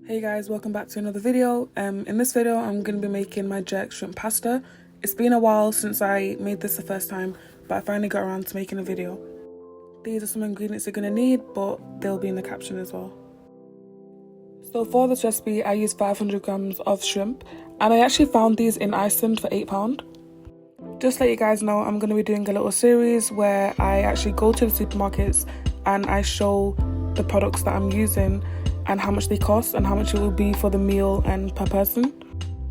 Hey guys, welcome back to another video. In this video I'm going to be making my jerk shrimp pasta. It's been a while since I made this the first time, but I finally got around to making a video. These are some ingredients you're going to need, but they'll be in the caption as well. So for this recipe I used 500 grams of shrimp, and I actually found these in Iceland for £8. Just to let you guys know, I'm going to be doing a little series where I actually go to the supermarkets and I show the products that I'm using and how much they cost and how much it will be for the meal and per person.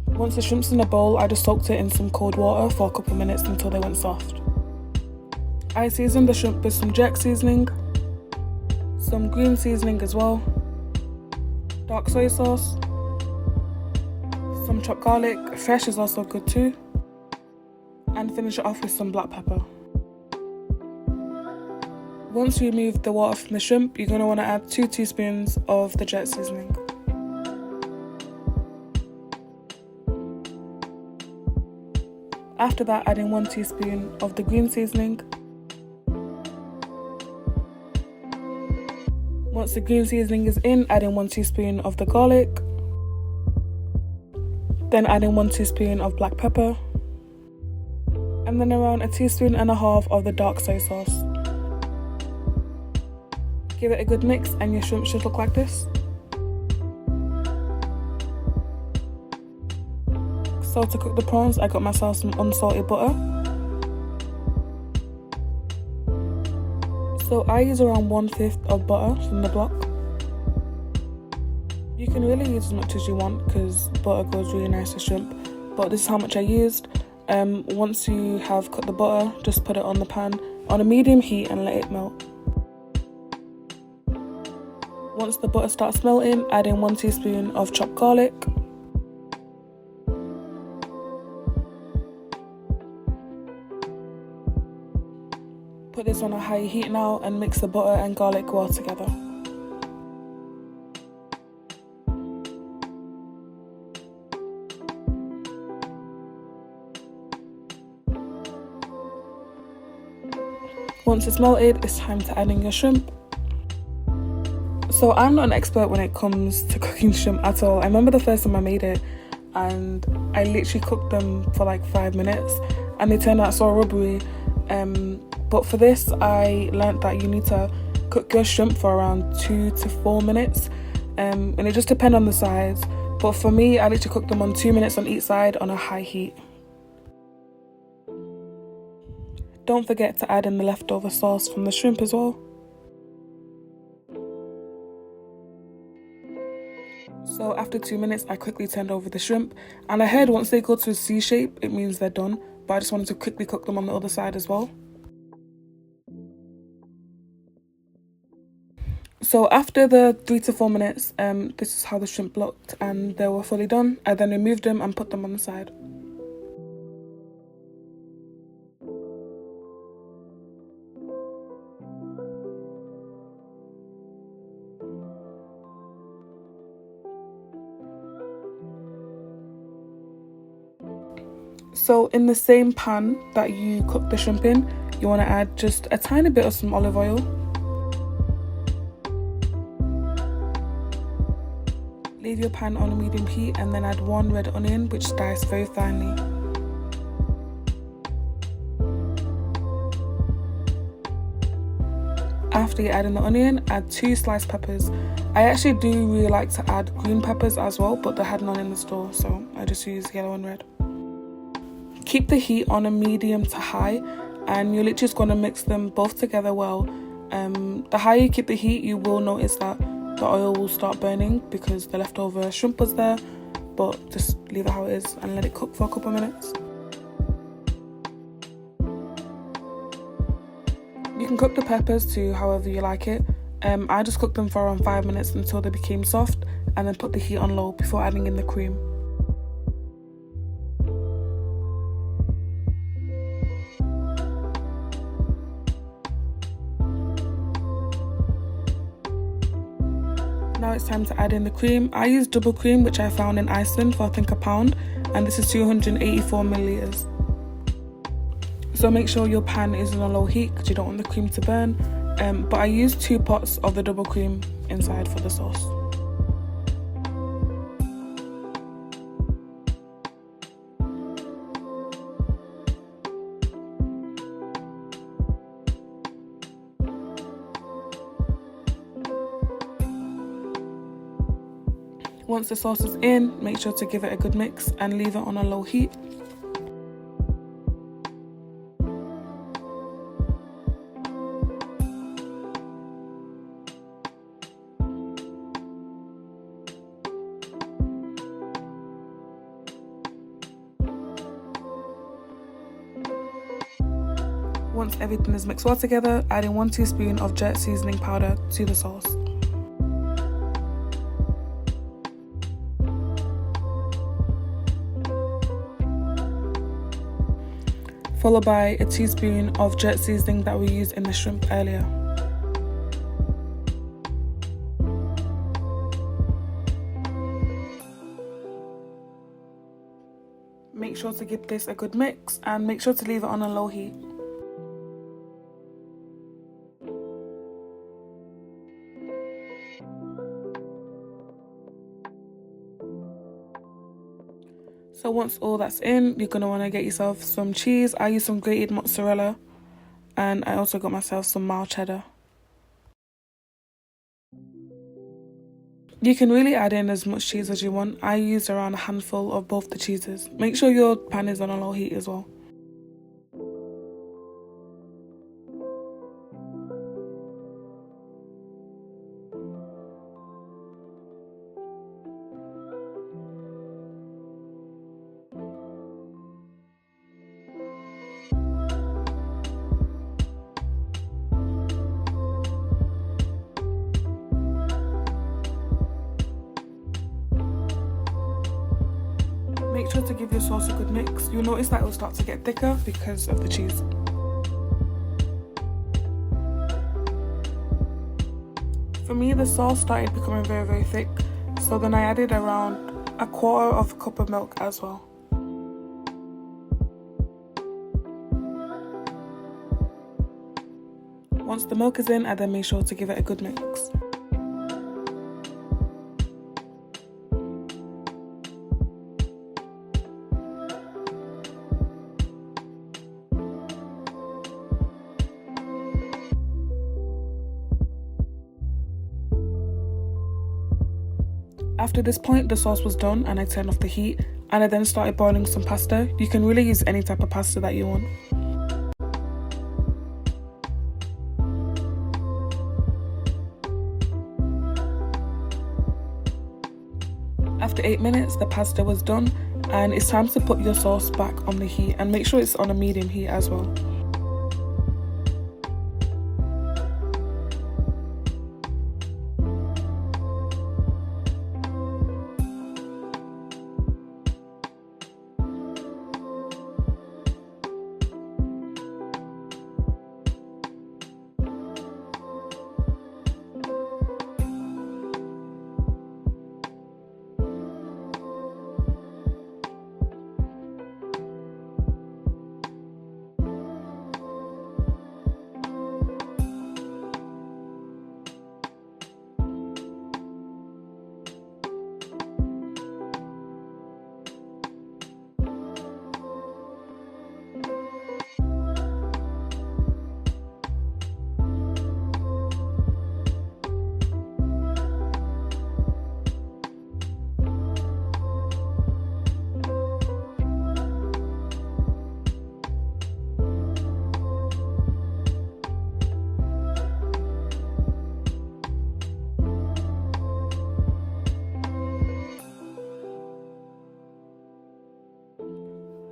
Once the shrimp's in a bowl, I just soaked it in some cold water for a couple of minutes until they went soft. I seasoned the shrimp with some jerk seasoning, some green seasoning as well, dark soy sauce, some chopped garlic, fresh is also good too, and finish it off with some black pepper. Once you remove the water from the shrimp, you're going to want to add 2 teaspoons of the jerk seasoning. After that, adding 1 teaspoon of the green seasoning. Once the green seasoning is in, adding 1 teaspoon of the garlic. Then adding 1 teaspoon of black pepper. And then around 1.5 teaspoons of the dark soy sauce. Give it a good mix and your shrimp should look like this. So to cook the prawns, I got myself some unsalted butter. So I use around 1/5 of butter from the block. You can really use as much as you want because butter goes really nice with shrimp, but this is how much I used. Once you have cut the butter, just put it on the pan on a medium heat and let it melt. Once the butter starts melting, add in 1 teaspoon of chopped garlic. Put this on a high heat now and mix the butter and garlic well together. Once it's melted, it's time to add in your shrimp. So I'm not an expert when it comes to cooking shrimp at all. I remember the first time I made it and I literally cooked them for like 5 minutes and they turned out so rubbery. But for this I learned that you need to cook your shrimp for around 2 to 4 minutes, and it just depends on the size. But for me, I literally cooked them on 2 minutes on each side on a high heat. Don't forget to add in the leftover sauce from the shrimp as well. So after 2 minutes, I quickly turned over the shrimp, and I heard once they go to a C shape, it means they're done, but I just wanted to quickly cook them on the other side as well. So after the 3 to 4 minutes, this is how the shrimp looked and they were fully done. I then removed them and put them on the side. So in the same pan that you cook the shrimp in, you want to add just a tiny bit of some olive oil. Leave your pan on a medium heat and then add 1 red onion which diced very finely. After you add in the onion, add 2 sliced peppers. I actually do really like to add green peppers as well, but they had none in the store, so I just use yellow and red. Keep the heat on a medium to high and you're literally just going to mix them both together well. The higher you keep the heat, you will notice that the oil will start burning because the leftover shrimp was there, but just leave it how it is and let it cook for a couple of minutes. You can cook the peppers to however you like it. I just cooked them for around 5 minutes until they became soft and then put the heat on low before adding in the cream. Now it's time to add in the cream. I use double cream which I found in Iceland for I think £1, and this is 284 milliliters. So make sure your pan is on a low heat because you don't want the cream to burn. But I used 2 pots of the double cream inside for the sauce. Once the sauce is in, make sure to give it a good mix and leave it on a low heat. Once everything is mixed well together, add in 1 teaspoon of jerk seasoning powder to the sauce. Followed by a teaspoon of jerk seasoning that we used in the shrimp earlier. Make sure to give this a good mix and make sure to leave it on a low heat. So once all that's in, you're going to want to get yourself some cheese. I use some grated mozzarella and I also got myself some mild cheddar. You can really add in as much cheese as you want. I used around a handful of both the cheeses. Make sure your pan is on a low heat as well. Make sure to give your sauce a good mix. You'll notice that it will start to get thicker because of the cheese. For me, the sauce started becoming very thick, so then I added around 1/4 cup of milk as well. Once the milk is in, I then make sure to give it a good mix. After this point, the sauce was done and I turned off the heat and I then started boiling some pasta. You can really use any type of pasta that you want. After 8 minutes, the pasta was done and it's time to put your sauce back on the heat and make sure it's on a medium heat as well.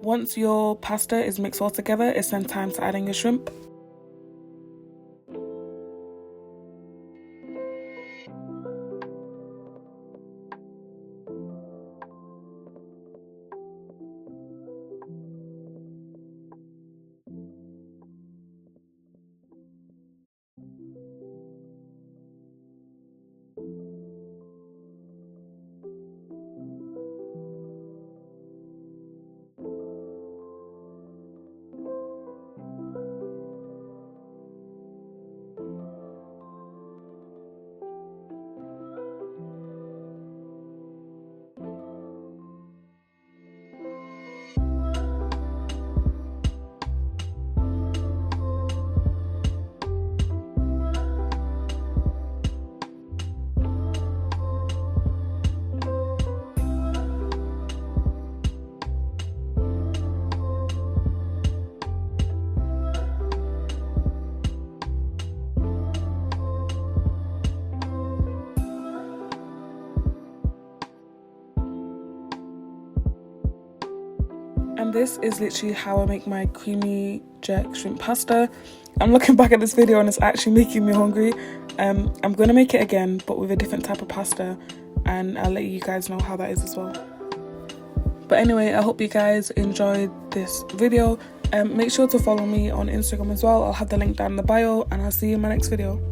Once your pasta is mixed all together, it's then time to add in your shrimp. And this is literally how I make my creamy jerk shrimp pasta. I'm looking back at this video and it's actually making me hungry. I'm gonna make it again, but with a different type of pasta, and I'll let you guys know how that is as well. But anyway, I hope you guys enjoyed this video. Make sure to follow me on Instagram as well. I'll have the link down in the bio, and I'll see you in my next video.